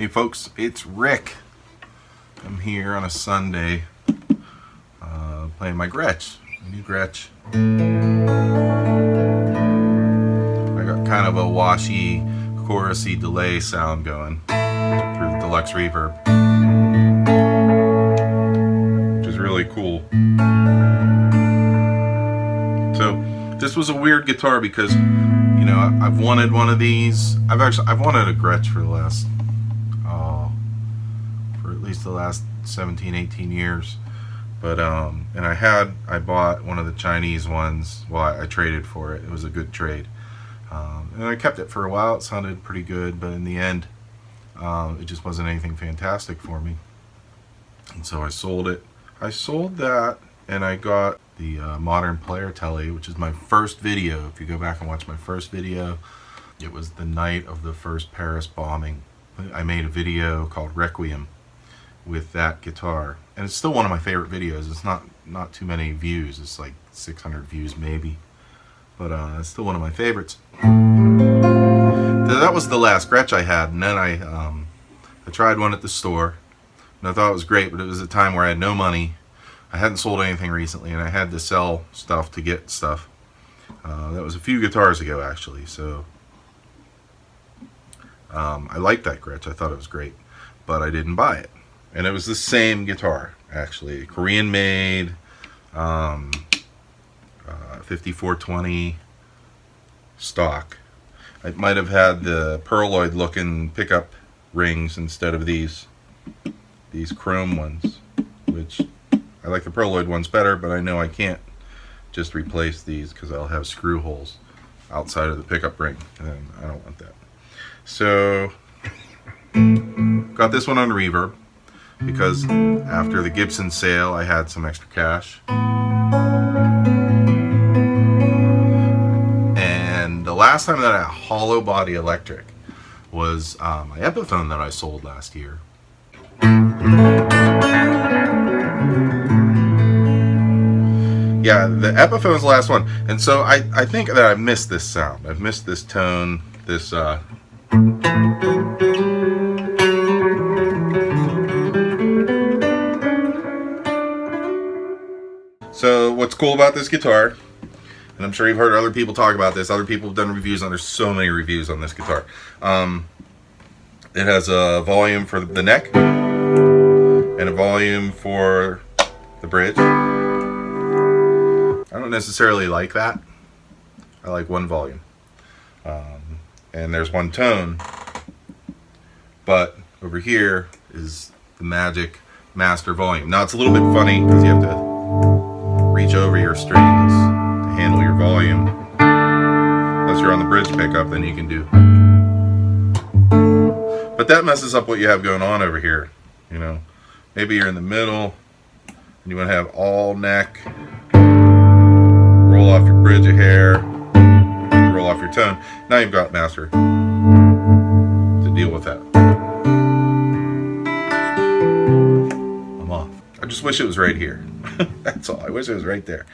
Hey folks, it's Rick. I'm here on a Sunday playing my Gretsch, my new Gretsch. I got kind of a washy, chorusy delay sound going through the deluxe reverb, which is really cool. So this was a weird guitar because, you know, I've wanted one of these. I've wanted a Gretsch for the last the last 17-18 years, but and I bought one of the Chinese ones. Well, I traded for it. It was a good trade, and I kept it for a while. It sounded pretty good, but in the end it just wasn't anything fantastic for me, and so I sold it. I sold that, and I got the Modern Player Telly, which is my first video. If you go back and watch my first video, it was the night of the first Paris bombing. I made a video called Requiem with that guitar, and it's still one of my favorite videos. It's not too many views. It's like 600 views maybe, but it's still one of my favorites. That was the last Gretsch I had, and then I tried one at the store, and I thought it was great, but it was a time where I had no money. I hadn't sold anything recently, and I had to sell stuff to get stuff. That was a few guitars ago, actually. So I liked that Gretsch. I thought it was great, but I didn't buy it. And it was the same guitar, actually, Korean made, 5420 stock. It might have had the pearloid looking pickup rings instead of these chrome ones, which I like the pearloid ones better, but I know I can't just replace these because I'll have screw holes outside of the pickup ring, and I don't want that. So got this one on reverb, because after the Gibson sale I had some extra cash, and the last time that I had a hollow body electric was my Epiphone that I sold last year. Yeah, the Epiphone's the last one, and so I think that I've missed this sound. I've missed this tone, this So what's cool about this guitar, and I'm sure you've heard other people talk about this, other people have done reviews on, there's so many reviews on this guitar. It has a volume for the neck and a volume for the bridge. I don't necessarily like that. I like one volume. And there's one tone, but over here is the magic master volume. Now it's a little bit funny because you have to reach over your strings to handle your volume. Unless you're on the bridge pickup, then you can do. But that messes up what you have going on over here. You know, maybe you're in the middle and you want to have all neck, roll off your bridge a hair, roll off your tone. Now you've got master to deal with that. I'm off. I just wish it was right here. That's all. I wish it was right there.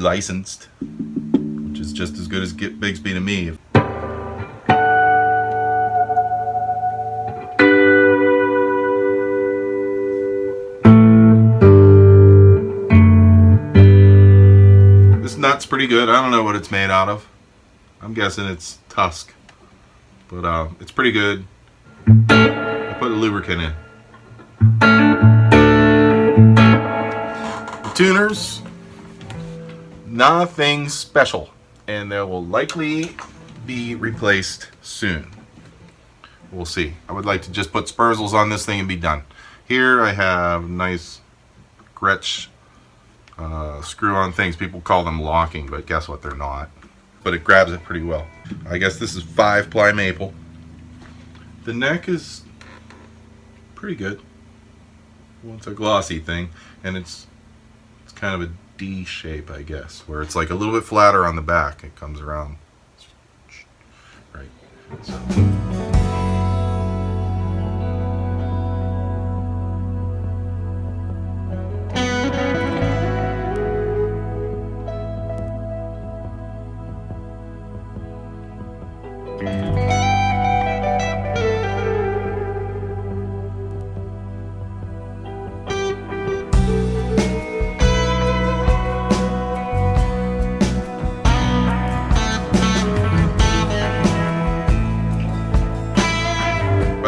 licensed, which is just as good as Bigsby to me. This nut's pretty good. I don't know what it's made out of. I'm guessing it's tusk, but it's pretty good. I put a lubricant in. The tuners, nothing special, and they will likely be replaced soon. We'll see. I would like to just put Spurzels on this thing and be done. Here I have nice Gretsch screw-on things. People call them locking, but guess what? They're not. But it grabs it pretty well. I guess this is 5-ply maple. The neck is pretty good. Well, it's a glossy thing, and it's kind of a D shape, I guess, where it's like a little bit flatter on the back. It comes around right. So.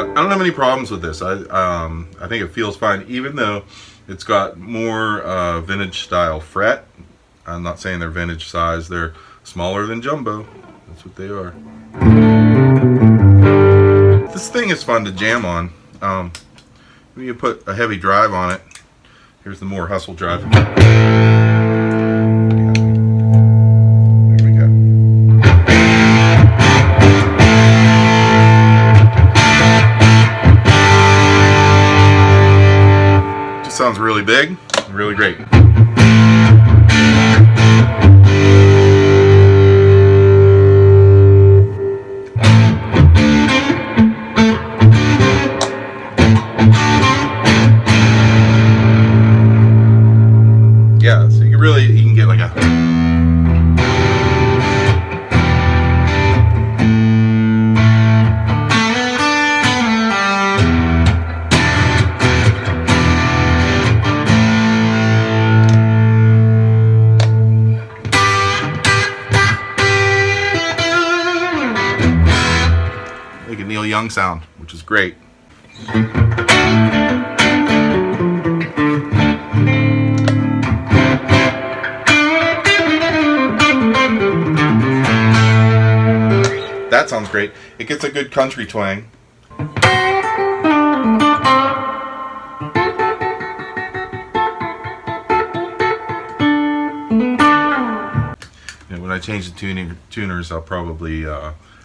I don't have any problems with this. I think it feels fine, even though it's got more vintage style fret. I'm not saying they're vintage size. They're smaller than jumbo. That's what they are. This thing is fun to jam on. When you put a heavy drive on it, here's the Mooer Hustle drive. Sounds really big, really great. Yeah, so you can get like a Young sound, which is great. That sounds great. It gets a good country twang. And when I change the tuners, I'll probably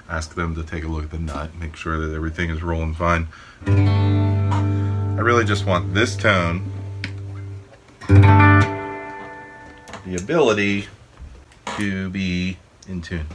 ask them to take a look at the nut, make sure that everything is rolling fine. I really just want this tone, the ability to be in tune.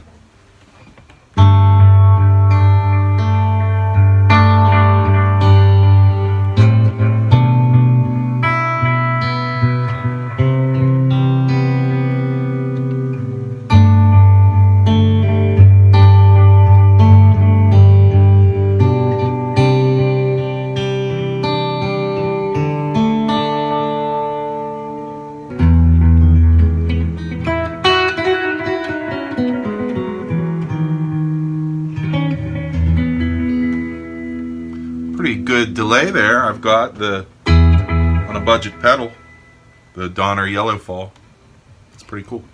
Pretty good delay there. I've got on a budget pedal, the Donner Yellow Fall. It's pretty cool.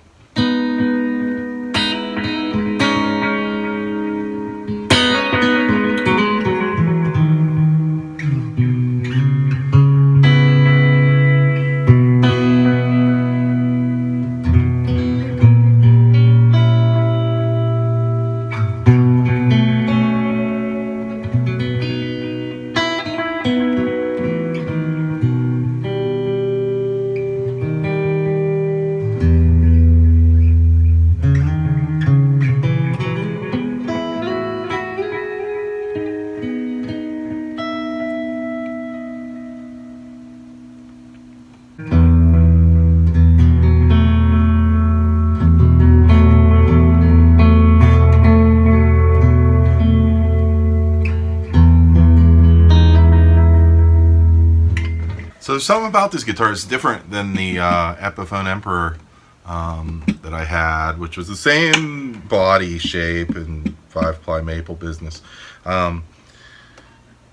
So there's something about this guitar. It's different than the Epiphone Emperor that I had, which was the same body shape and 5-ply maple business.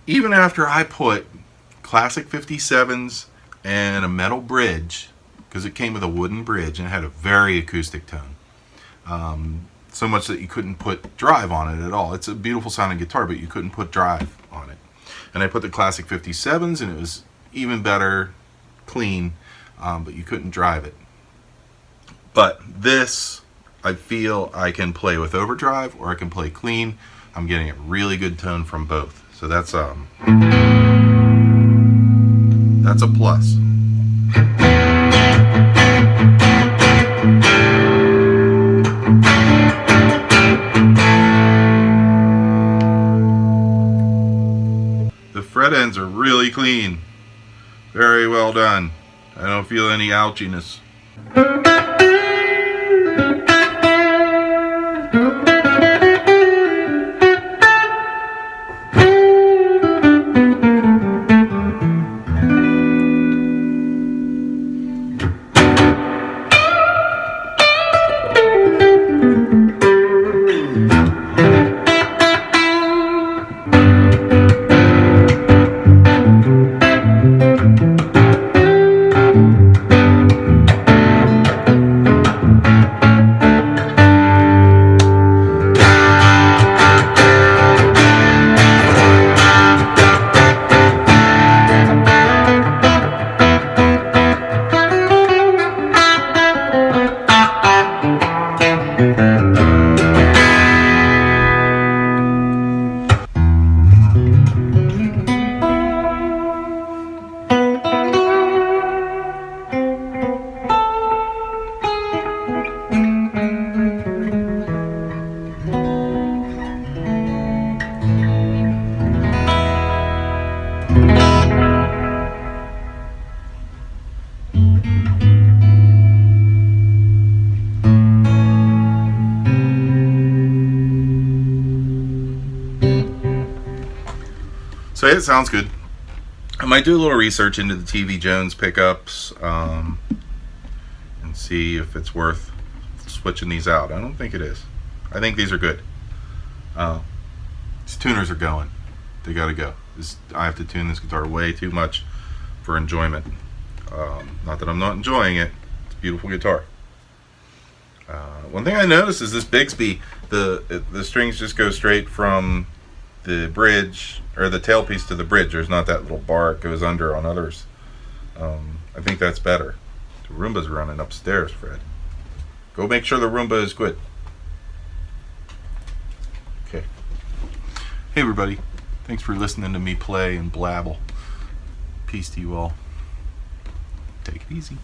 Even after I put classic 57s and a metal bridge, because it came with a wooden bridge and it had a very acoustic tone, so much that you couldn't put drive on it at all. It's a beautiful sounding guitar, but you couldn't put drive on it. And I put the classic 57s and it was even better, clean, but you couldn't drive it. But this, I feel I can play with overdrive or I can play clean. I'm getting a really good tone from both. So that's a plus. The fret ends are really clean. Very well done. I don't feel any ouchiness. So it sounds good. I might do a little research into the TV Jones pickups and see if it's worth switching these out. I don't think it is. I think these are good. These tuners are going. They gotta go. I have to tune this guitar way too much for enjoyment. Not that I'm not enjoying it. It's a beautiful guitar. One thing I noticed is this Bigsby, the strings just go straight from the bridge or the tailpiece to the bridge. There's not that little bar it goes under on others. I think that's better. The Roomba's running upstairs, Fred. Go make sure the Roomba is good. Okay. Hey everybody. Thanks for listening to me play and blabble. Peace to you all. Take it easy.